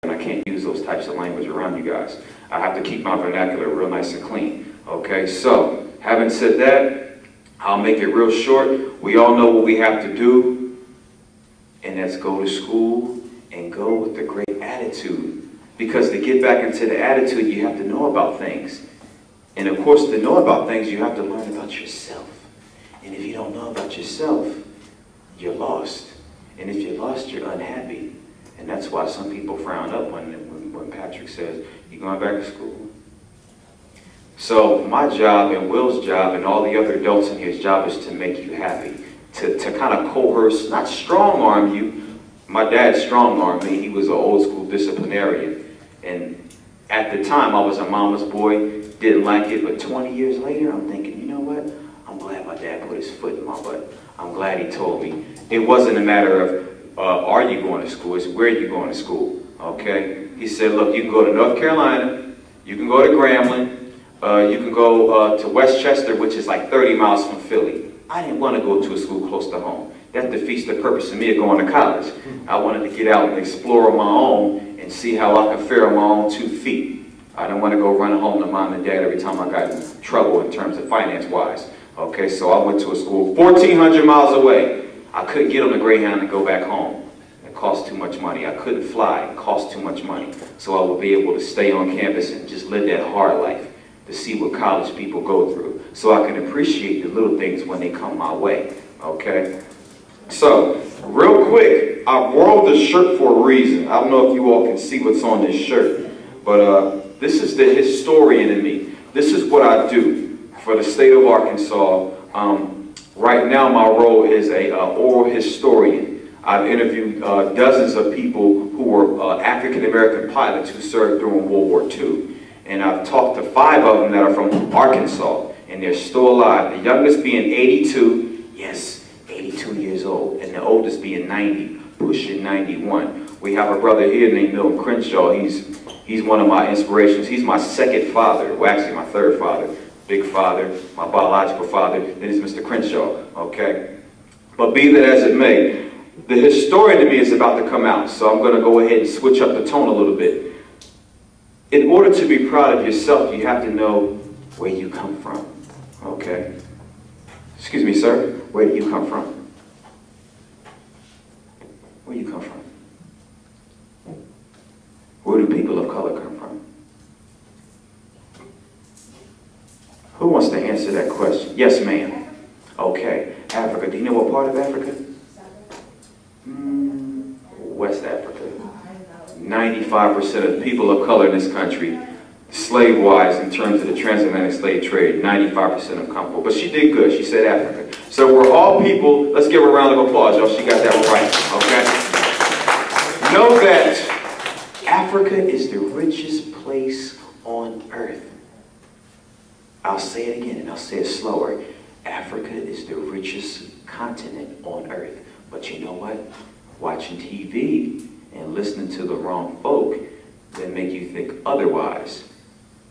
and I can't use those types of language around you guys. I have to keep my vernacular real nice and clean. Okay, so having said that, I'll make it real short. We all know what we have to do, and that's go to school and go with the great attitude. Because to get back into the attitude, you have to know about things. And of course, to know about things, you have to learn about yourself. And if you don't know about yourself, you're lost. And if you're lost, you're unhappy. And that's why some people frown up when Patrick says, "You going back to school?" So my job and Will's job and all the other adults in here's job is to make you happy. To kind of coerce, not strong arm you. My dad strong armed me. He was an old school disciplinarian. And at the time, I was a mama's boy, didn't like it. But 20 years later, I'm thinking, you know what? I'm glad my dad put his foot in my butt. I'm glad he told me. It wasn't a matter of, are you going to school? It's where are you going to school, okay? He said, look, you can go to North Carolina, you can go to Grambling, you can go to Westchester, which is like 30 miles from Philly. I didn't want to go to a school close to home. That defeats the purpose of me of going to college. I wanted to get out and explore on my own and see how I could fare on my own 2 feet. I didn't want to go run home to mom and dad every time I got in trouble in terms of finance-wise. Okay, so I went to a school 1,400 miles away. I couldn't get on the Greyhound and go back home. It cost too much money. I couldn't fly. It cost too much money. So I would be able to stay on campus and just live that hard life to see what college people go through. So I can appreciate the little things when they come my way. Okay? So, real quick, I wore this shirt for a reason. I don't know if you all can see what's on this shirt. But this is the historian in me. This is what I do for the state of Arkansas. Right now, my role is a oral historian. I've interviewed dozens of people who were African-American pilots who served during World War II. And I've talked to 5 of them that are from Arkansas, and they're still alive. The youngest being 82, yes, 82 years old, and the oldest being 90, pushing 91. We have a brother here named Milton Crenshaw. He's one of my inspirations. He's my second father, well, actually my third father. Big father, my biological father, then is Mr. Crenshaw, okay? But be that as it may, the historian to me is about to come out, so I'm going to go ahead and switch up the tone a little bit. In order to be proud of yourself, you have to know where you come from, okay? Excuse me, sir, where do you come from? Where do you come from? Where do people of color come from? Who wants to answer that question? Yes, ma'am. Okay. Africa. Do you know what part of Africa? West Africa. 95% of people of color in this country, slave-wise, in terms of the transatlantic slave trade, 95% of them come from. But she did good. She said Africa. So we're all people. Let's give her a round of applause, y'all. She got that right. Okay? Know that Africa is the richest place on earth. I'll say it again, and I'll say it slower. Africa is the richest continent on earth. But you know what? Watching TV and listening to the wrong folk that make you think otherwise.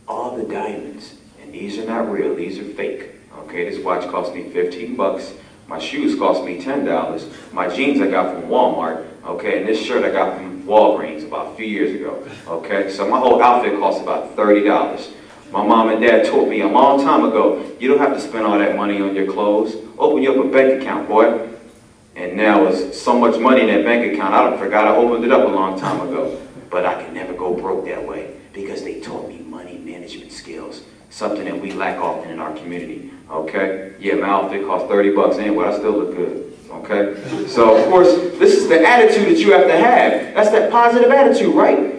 All the diamonds, and these are not real, these are fake. Okay, this watch cost me 15 bucks. My shoes cost me $10. My jeans I got from Walmart. Okay, and this shirt I got from Walgreens about a few years ago. Okay, so my whole outfit cost about $30. My mom and dad taught me a long time ago, you don't have to spend all that money on your clothes. Open you up a bank account, boy. And now there's so much money in that bank account, I forgot I opened it up a long time ago. But I can never go broke that way because they taught me money management skills, something that we lack often in our community, okay? Yeah, my outfit cost 30 bucks anyway, I still look good, okay? So, of course, this is the attitude that you have to have. That's that positive attitude, right?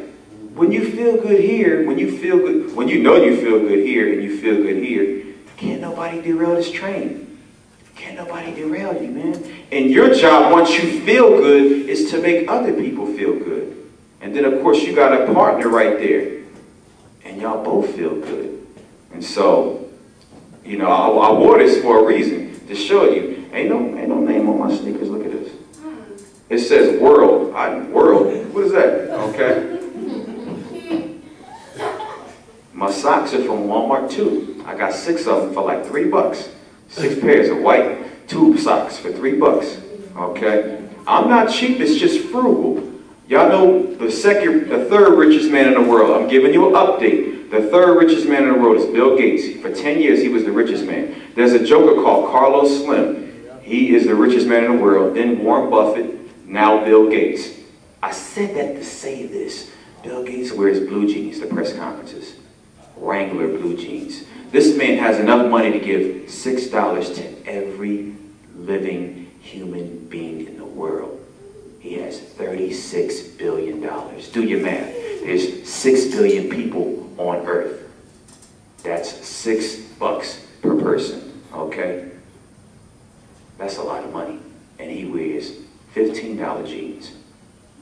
When you feel good here, when you feel good, when you know you feel good here and you feel good here, can't nobody derail this train. Can't nobody derail you, man. And your job, once you feel good, is to make other people feel good. And then, of course, you got a partner right there. And y'all both feel good. And so, you know, I wore this for a reason, to show you. Ain't no name on my sneakers. Look at this. It says World. World. What is that? Okay. My socks are from Walmart too. I got 6 of them for like 3 bucks. 6 pairs of white tube socks for 3 bucks. Okay? I'm not cheap, it's just frugal. Y'all know the third richest man in the world. I'm giving you an update. The third richest man in the world is Bill Gates. For 10 years, he was the richest man. There's a joker called Carlos Slim. He is the richest man in the world. Then Warren Buffett, now Bill Gates. I said that to say this. Bill Gates wears blue jeans to press conferences. Wrangler blue jeans. This man has enough money to give $6 to every living human being in the world. He has $36 billion. Do your math. There's 6 billion people on Earth. That's $6 per person, okay? That's a lot of money. And he wears $15 jeans.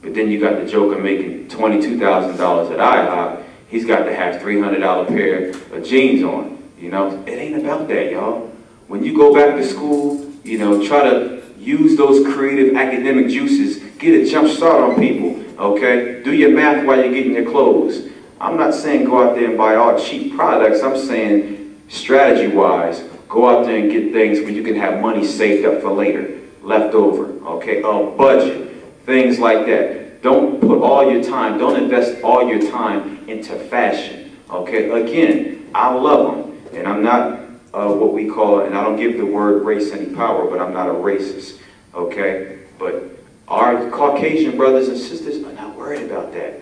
But then you got the joker making $22,000 at IHOP. He's got to have $300 pair of jeans on. You know, it ain't about that, y'all. When you go back to school, you know, try to use those creative academic juices. Get a jump start on people, okay? Do your math while you're getting your clothes. I'm not saying go out there and buy all cheap products. I'm saying strategy-wise, go out there and get things where you can have money saved up for later, left over, okay? A budget, things like that. Don't put all your time, don't invest all your time into fashion, okay? Again, I love them, and I'm not what we call, and I don't give the word race any power, but I'm not a racist, okay? But our Caucasian brothers and sisters are not worried about that,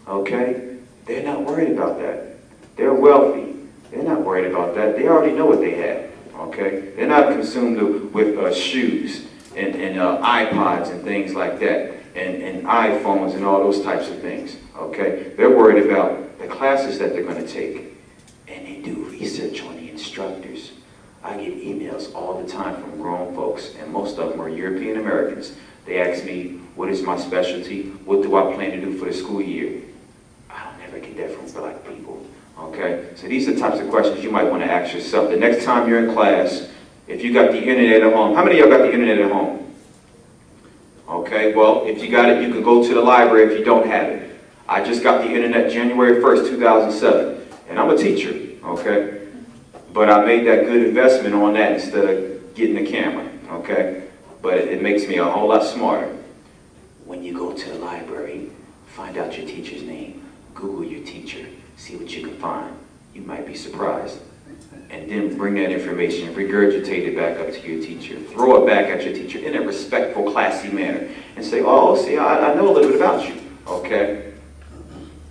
okay? They're not worried about that. They're wealthy. They're not worried about that. They already know what they have, okay? They're not consumed with shoes and iPods and things like that, and iPhones and all those types of things, okay? They're worried about the classes that they're going to take, and they do research on the instructors. I get emails all the time from grown folks, and most of them are European Americans. They ask me, what is my specialty? What do I plan to do for the school year? I don't ever get that from black people, okay? So these are the types of questions you might want to ask yourself. The next time you're in class, if you got the internet at home, how many of y'all got the internet at home? Okay, well, if you got it, you can go to the library if you don't have it. I just got the internet January 1st, 2007, and I'm a teacher, okay? But I made that good investment on that instead of getting the camera, okay? But it makes me a whole lot smarter. When you go to the library, find out your teacher's name, Google your teacher, see what you can find. You might be surprised. And then bring that information, regurgitate it back up to your teacher, throw it back at your teacher in a respectful, classy manner, and say, oh, see, I know a little bit about you, okay?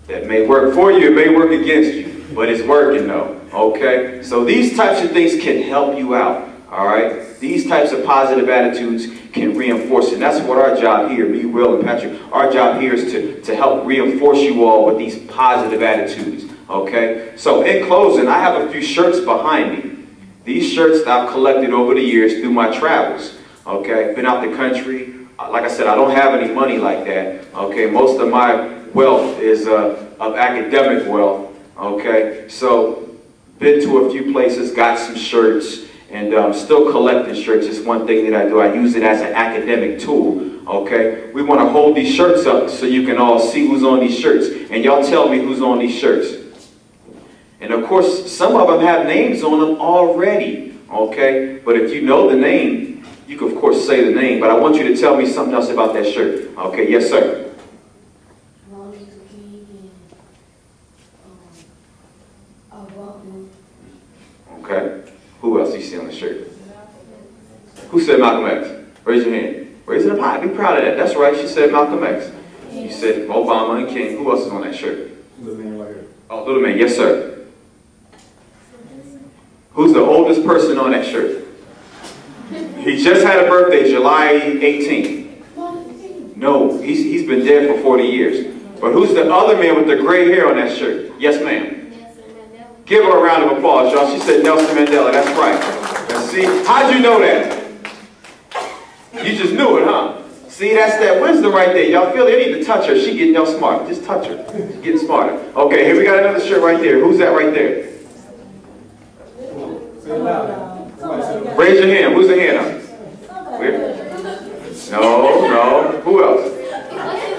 That may work for you, it may work against you, but it's working though, okay? So these types of things can help you out, all right? These types of positive attitudes can reinforce it. And that's what our job here, me, Will, and Patrick, our job here is to help reinforce you all with these positive attitudes, okay? So in closing, I have a few shirts behind me. These shirts that I've collected over the years through my travels, okay? Been out the country. Like I said, I don't have any money like that, okay? Most of my wealth is of academic wealth, okay? So been to a few places, got some shirts, and still collecting shirts is one thing that I do. I use it as an academic tool, okay? We want to hold these shirts up so you can all see who's on these shirts. And y'all tell me who's on these shirts. And of course, some of them have names on them already, okay? But if you know the name, you can of course say the name. But I want you to tell me something else about that shirt. Okay, yes sir. Okay. Who else do you see on the shirt? Who said Malcolm X? Raise your hand. Raise it up high. Be proud of that. That's right. She said Malcolm X. You said Obama and King. Who else is on that shirt? Little man right here. Oh, little man. Yes, sir. Who's the oldest person on that shirt? He just had a birthday, July 18th. No, he's been dead for 40 years. But who's the other man with the gray hair on that shirt? Yes, ma'am. Give her a round of applause, y'all. She said Nelson Mandela. That's right. Now, see, how'd you know that? You just knew it, huh? See, that's that wisdom right there. Y'all feel it? You need to touch her. She getting no smarter. Just touch her. She's getting smarter. Okay, here we got another shirt right there. Who's that right there? Raise your hand. Who's the hand up? Where? No. Who else?